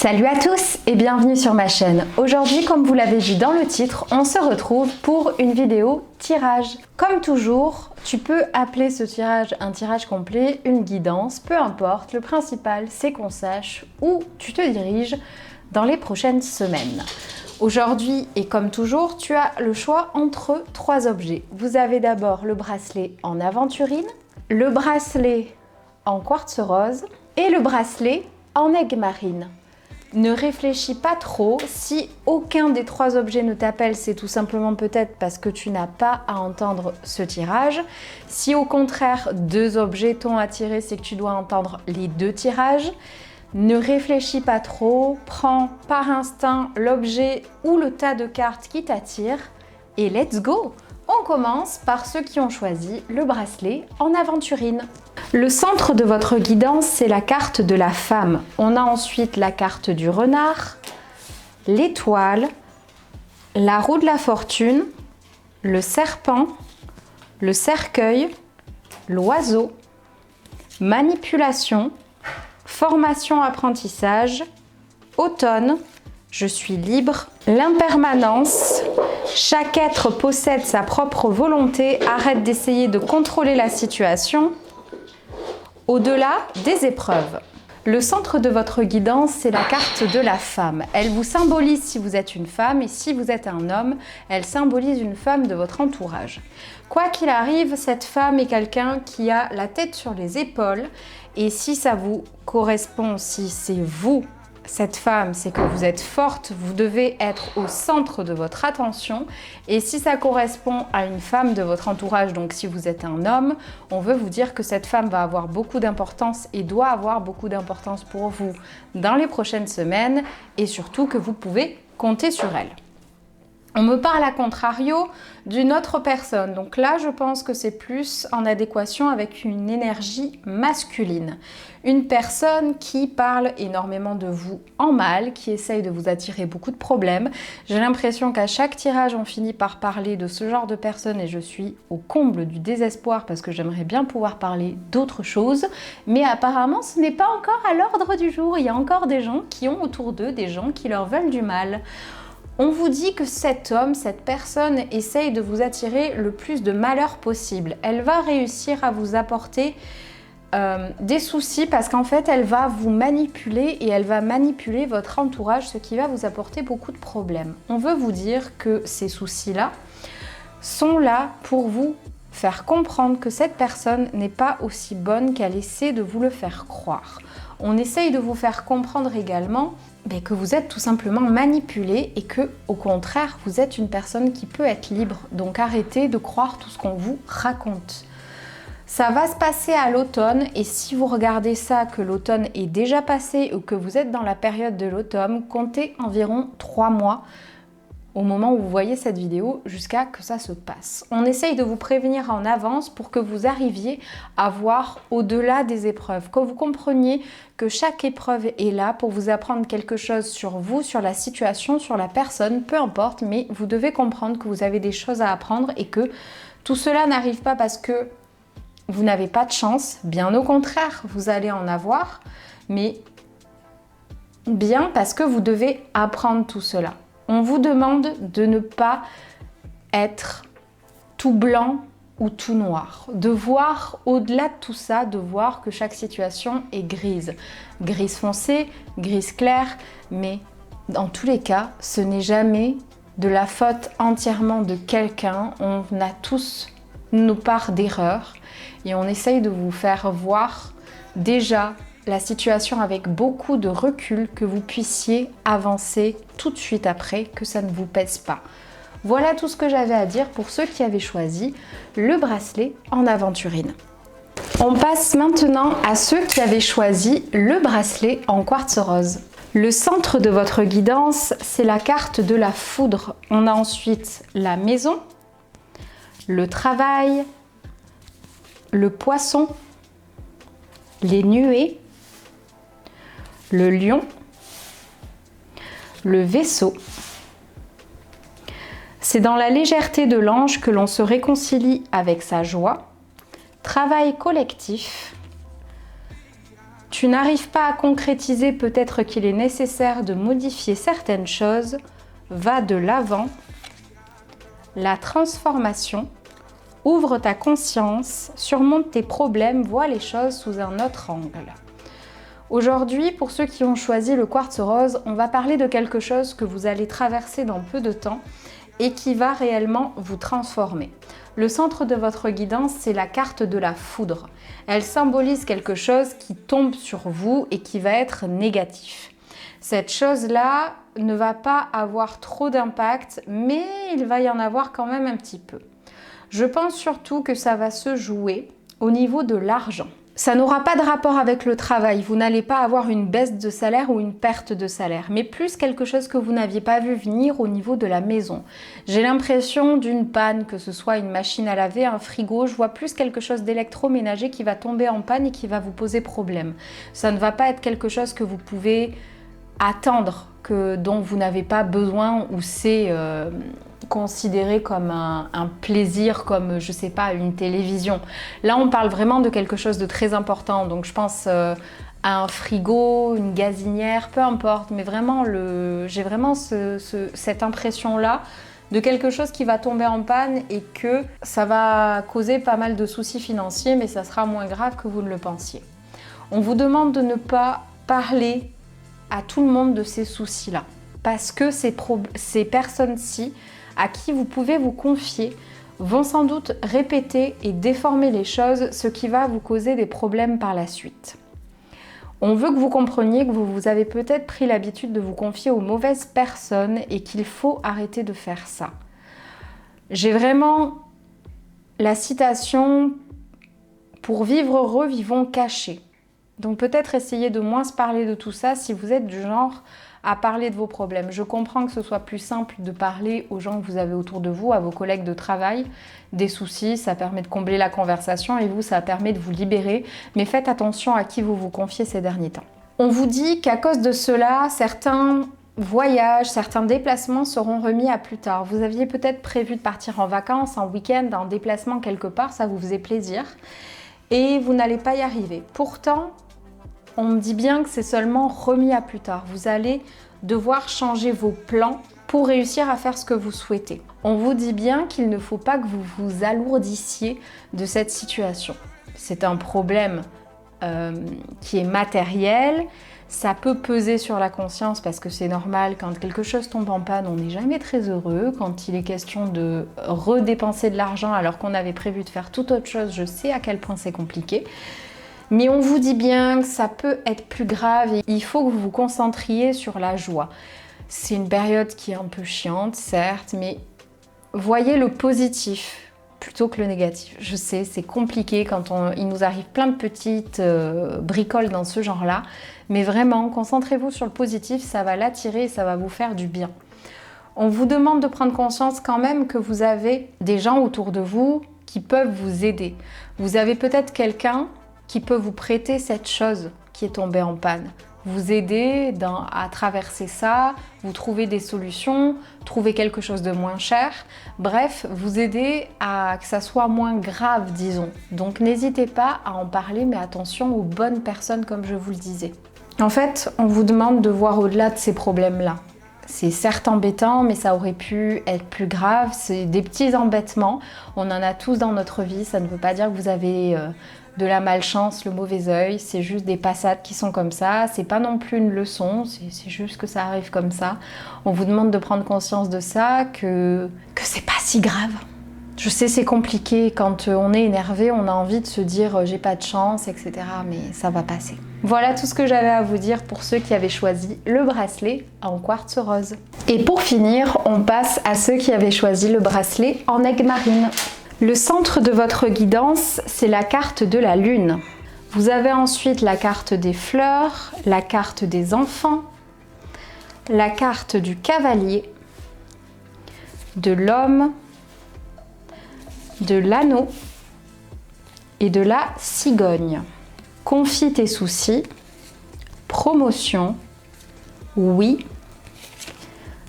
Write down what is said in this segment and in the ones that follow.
Salut à tous et bienvenue sur ma chaîne. Aujourd'hui, comme vous l'avez vu dans le titre, on se retrouve pour une vidéo tirage. Comme toujours, tu peux appeler ce tirage un tirage complet, une guidance, peu importe. Le principal, c'est qu'on sache où tu te diriges dans les prochaines semaines. Aujourd'hui, et comme toujours, tu as le choix entre trois objets. Vous avez d'abord le bracelet en aventurine, le bracelet en quartz rose et le bracelet en aigue marine. Ne réfléchis pas trop, si aucun des trois objets ne t'appelle, c'est tout simplement peut-être parce que tu n'as pas à entendre ce tirage. Si au contraire, deux objets t'ont attiré, c'est que tu dois entendre les deux tirages. Ne réfléchis pas trop, prends par instinct l'objet ou le tas de cartes qui t'attire et let's go! On commence par ceux qui ont choisi le bracelet en aventurine. Le centre de votre guidance, c'est la carte de la femme. On a ensuite la carte du renard, l'étoile, la roue de la fortune, le serpent, le cercueil, l'oiseau, manipulation, formation apprentissage, automne, je suis libre, l'impermanence, chaque être possède sa propre volonté, arrête d'essayer de contrôler la situation, au-delà des épreuves. Le centre de votre guidance, c'est la carte de la femme. Elle vous symbolise si vous êtes une femme et si vous êtes un homme, elle symbolise une femme de votre entourage. Quoi qu'il arrive, cette femme est quelqu'un qui a la tête sur les épaules et si ça vous correspond, si c'est vous, cette femme, c'est que vous êtes forte, vous devez être au centre de votre attention. Et si ça correspond à une femme de votre entourage, donc si vous êtes un homme, on veut vous dire que cette femme va avoir beaucoup d'importance et doit avoir beaucoup d'importance pour vous dans les prochaines semaines et surtout que vous pouvez compter sur elle. On me parle à contrario d'une autre personne. Donc là, je pense que c'est plus en adéquation avec une énergie masculine. Une personne qui parle énormément de vous en mal, qui essaye de vous attirer beaucoup de problèmes. J'ai l'impression qu'à chaque tirage, on finit par parler de ce genre de personne et je suis au comble du désespoir parce que j'aimerais bien pouvoir parler d'autre chose. Mais apparemment, ce n'est pas encore à l'ordre du jour. Il y a encore des gens qui ont autour d'eux des gens qui leur veulent du mal. On vous dit que cet homme, cette personne essaye de vous attirer le plus de malheur possible. Elle va réussir à vous apporter des soucis parce qu'en fait, elle va vous manipuler et elle va manipuler votre entourage, ce qui va vous apporter beaucoup de problèmes. On veut vous dire que ces soucis-là sont là pour vous faire comprendre que cette personne n'est pas aussi bonne qu'elle essaie de vous le faire croire. On essaye de vous faire comprendre également que vous êtes tout simplement manipulé et que, au contraire, vous êtes une personne qui peut être libre. Donc arrêtez de croire tout ce qu'on vous raconte. Ça va se passer à l'automne et si vous regardez ça, que l'automne est déjà passé ou que vous êtes dans la période de l'automne, comptez environ 3 mois au moment où vous voyez cette vidéo jusqu'à que ça se passe. On essaye de vous prévenir en avance pour que vous arriviez à voir au-delà des épreuves, que vous compreniez que chaque épreuve est là pour vous apprendre quelque chose sur vous, sur la situation, sur la personne, peu importe, mais vous devez comprendre que vous avez des choses à apprendre et que tout cela n'arrive pas parce que vous n'avez pas de chance, bien au contraire, vous allez en avoir, mais bien parce que vous devez apprendre tout cela. On vous demande de ne pas être tout blanc ou tout noir, de voir au-delà de tout ça, de voir que chaque situation est grise. Grise foncée, grise claire, mais dans tous les cas, ce n'est jamais de la faute entièrement de quelqu'un. On a tous nos parts d'erreur et on essaye de vous faire voir déjà la situation avec beaucoup de recul, que vous puissiez avancer tout de suite après, que ça ne vous pèse pas. Voilà tout ce que j'avais à dire pour ceux qui avaient choisi le bracelet en aventurine. On passe maintenant à ceux qui avaient choisi le bracelet en quartz rose. Le centre de votre guidance, c'est la carte de la foudre. On a ensuite la maison, le travail, le poisson, les nuées, le lion, le vaisseau. C'est dans la légèreté de l'ange que l'on se réconcilie avec sa joie, travail collectif, Tu n'arrives pas à concrétiser, peut-être qu'il est nécessaire de modifier certaines choses. Va de l'avant. La transformation. Ouvre ta conscience, surmonte tes problèmes, vois les choses sous un autre angle. Aujourd'hui, pour ceux qui ont choisi le quartz rose, on va parler de quelque chose que vous allez traverser dans peu de temps et qui va réellement vous transformer. Le centre de votre guidance, c'est la carte de la foudre. Elle symbolise quelque chose qui tombe sur vous et qui va être négatif. Cette chose-là ne va pas avoir trop d'impact, mais il va y en avoir quand même un petit peu. Je pense surtout que ça va se jouer au niveau de l'argent. Ça n'aura pas de rapport avec le travail, vous n'allez pas avoir une baisse de salaire ou une perte de salaire, mais plus quelque chose que vous n'aviez pas vu venir au niveau de la maison. J'ai l'impression d'une panne, que ce soit une machine à laver, un frigo, je vois plus quelque chose d'électroménager qui va tomber en panne et qui va vous poser problème. Ça ne va pas être quelque chose que vous pouvez attendre, dont vous n'avez pas besoin ou c'est considéré comme un plaisir, comme je sais pas, une télévision. Là on parle vraiment de quelque chose de très important, donc je pense à un frigo, une gazinière, peu importe, mais vraiment j'ai vraiment cette impression là de quelque chose qui va tomber en panne et que ça va causer pas mal de soucis financiers, mais ça sera moins grave que vous ne le pensiez. On vous demande de ne pas parler à tout le monde de ces soucis-là, parce que ces personnes-ci à qui vous pouvez vous confier vont sans doute répéter et déformer les choses, ce qui va vous causer des problèmes par la suite. On veut que vous compreniez que vous avez peut-être pris l'habitude de vous confier aux mauvaises personnes et qu'il faut arrêter de faire ça. J'ai vraiment la citation « Pour vivre heureux, vivons cachés ». Donc peut-être essayez de moins se parler de tout ça si vous êtes du genre à parler de vos problèmes. Je comprends que ce soit plus simple de parler aux gens que vous avez autour de vous, à vos collègues de travail, des soucis, ça permet de combler la conversation et vous, ça permet de vous libérer. Mais faites attention à qui vous vous confiez ces derniers temps. On vous dit qu'à cause de cela, certains voyages, certains déplacements seront remis à plus tard. Vous aviez peut-être prévu de partir en vacances, en week-end, en déplacement quelque part, ça vous faisait plaisir. Et vous n'allez pas y arriver. Pourtant, on me dit bien que c'est seulement remis à plus tard. Vous allez devoir changer vos plans pour réussir à faire ce que vous souhaitez. On vous dit bien qu'il ne faut pas que vous vous alourdissiez de cette situation. C'est un problème qui est matériel. Ça peut peser sur la conscience parce que c'est normal, quand quelque chose tombe en panne, on n'est jamais très heureux. Quand il est question de redépenser de l'argent alors qu'on avait prévu de faire toute autre chose, je sais à quel point c'est compliqué. Mais on vous dit bien que ça peut être plus grave et il faut que vous vous concentriez sur la joie. C'est une période qui est un peu chiante, certes, mais voyez le positif plutôt que le négatif. Je sais, c'est compliqué quand il nous arrive plein de petites bricoles dans ce genre-là, mais vraiment, concentrez-vous sur le positif, ça va l'attirer et ça va vous faire du bien. On vous demande de prendre conscience quand même que vous avez des gens autour de vous qui peuvent vous aider. Vous avez peut-être quelqu'un qui peut vous prêter cette chose qui est tombée en panne. Vous aider à traverser ça, vous trouver des solutions, trouver quelque chose de moins cher. Bref, vous aider à que ça soit moins grave, disons. Donc n'hésitez pas à en parler, mais attention aux bonnes personnes comme je vous le disais. En fait, on vous demande de voir au-delà de ces problèmes-là. C'est certes embêtant, mais ça aurait pu être plus grave. C'est des petits embêtements. On en a tous dans notre vie. Ça ne veut pas dire que vous avez de la malchance, le mauvais œil. C'est juste des passades qui sont comme ça. C'est pas non plus une leçon. C'est juste que ça arrive comme ça. On vous demande de prendre conscience de ça, que c'est pas si grave. Je sais, c'est compliqué. Quand on est énervé, on a envie de se dire j'ai pas de chance, etc. Mais ça va passer. Voilà tout ce que j'avais à vous dire pour ceux qui avaient choisi le bracelet en quartz rose. Et pour finir, on passe à ceux qui avaient choisi le bracelet en aigue marine. Le centre de votre guidance, c'est la carte de la lune. Vous avez ensuite la carte des fleurs, la carte des enfants, la carte du cavalier, de l'homme, de l'anneau et de la cigogne. Confie tes soucis, promotion, oui,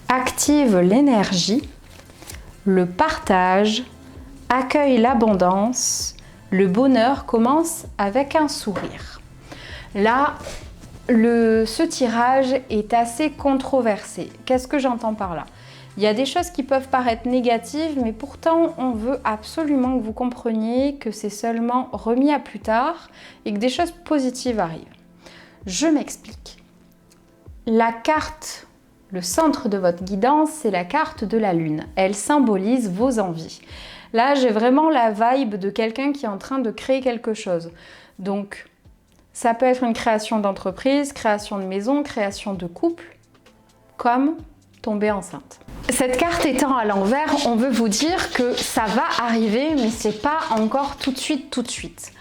active l'énergie, le partage, accueille l'abondance, le bonheur commence avec un sourire. Là, ce tirage est assez controversé. Qu'est-ce que j'entends par là? Il y a des choses qui peuvent paraître négatives, mais pourtant on veut absolument que vous compreniez que c'est seulement remis à plus tard et que des choses positives arrivent. Je m'explique. La carte, le centre de votre guidance, c'est la carte de la lune. Elle symbolise vos envies. Là, j'ai vraiment la vibe de quelqu'un qui est en train de créer quelque chose. Donc, ça peut être une création d'entreprise, création de maison, création de couple, comme tomber enceinte. Cette carte étant à l'envers, on veut vous dire que ça va arriver, mais c'est pas encore tout de suite.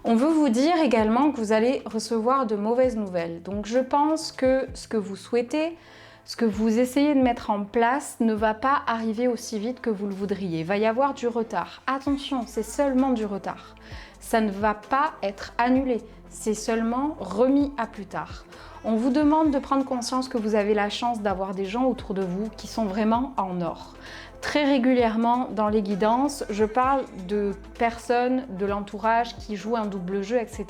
On veut vous dire également que vous allez recevoir de mauvaises nouvelles. Donc je pense que ce que vous souhaitez, ce que vous essayez de mettre en place ne va pas arriver aussi vite que vous le voudriez. Il va y avoir du retard. Attention, c'est seulement du retard. Ça ne va pas être annulé, c'est seulement remis à plus tard. On vous demande de prendre conscience que vous avez la chance d'avoir des gens autour de vous qui sont vraiment en or. Très régulièrement dans les guidances, je parle de personnes de l'entourage qui jouent un double jeu, etc.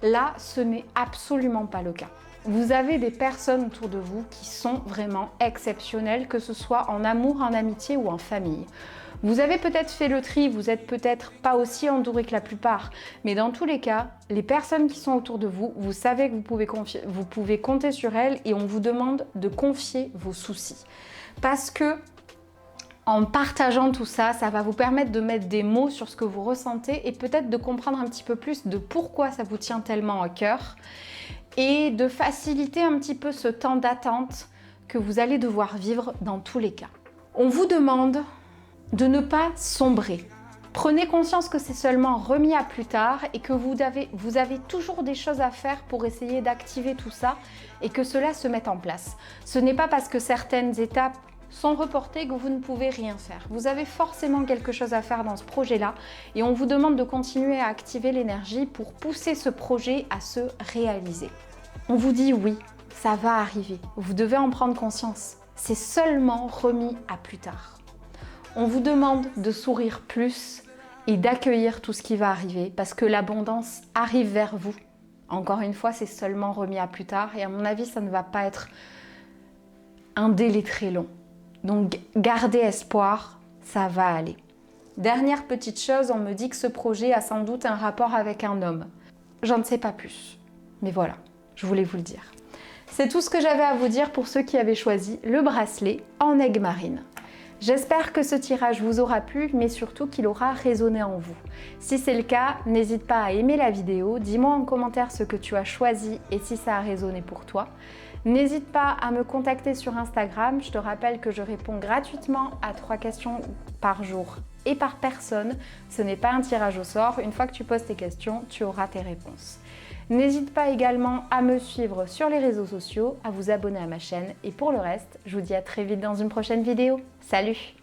Là, ce n'est absolument pas le cas. Vous avez des personnes autour de vous qui sont vraiment exceptionnelles, que ce soit en amour, en amitié ou en famille. Vous avez peut-être fait le tri, vous n'êtes peut-être pas aussi entouré que la plupart, mais dans tous les cas, les personnes qui sont autour de vous, vous savez que vous pouvez compter sur elles et on vous demande de confier vos soucis. Parce que en partageant tout ça, ça va vous permettre de mettre des mots sur ce que vous ressentez et peut-être de comprendre un petit peu plus de pourquoi ça vous tient tellement à cœur et de faciliter un petit peu ce temps d'attente que vous allez devoir vivre dans tous les cas. On vous demande de ne pas sombrer. Prenez conscience que c'est seulement remis à plus tard et que vous avez toujours des choses à faire pour essayer d'activer tout ça et que cela se mette en place. Ce n'est pas parce que certaines étapes sont reportées que vous ne pouvez rien faire. Vous avez forcément quelque chose à faire dans ce projet-là et on vous demande de continuer à activer l'énergie pour pousser ce projet à se réaliser. On vous dit oui, ça va arriver. Vous devez en prendre conscience. C'est seulement remis à plus tard. On vous demande de sourire plus et d'accueillir tout ce qui va arriver parce que l'abondance arrive vers vous. Encore une fois, c'est seulement remis à plus tard et à mon avis, ça ne va pas être un délai très long. Donc, gardez espoir, ça va aller. Dernière petite chose, on me dit que ce projet a sans doute un rapport avec un homme. J'en sais pas plus, mais voilà, je voulais vous le dire. C'est tout ce que j'avais à vous dire pour ceux qui avaient choisi le bracelet en aigue marine. J'espère que ce tirage vous aura plu, mais surtout qu'il aura résonné en vous. Si c'est le cas, n'hésite pas à aimer la vidéo, dis-moi en commentaire ce que tu as choisi et si ça a résonné pour toi. N'hésite pas à me contacter sur Instagram, je te rappelle que je réponds gratuitement à 3 questions par jour et par personne. Ce n'est pas un tirage au sort, une fois que tu poses tes questions, tu auras tes réponses. N'hésite pas également à me suivre sur les réseaux sociaux, à vous abonner à ma chaîne et pour le reste, je vous dis à très vite dans une prochaine vidéo. Salut!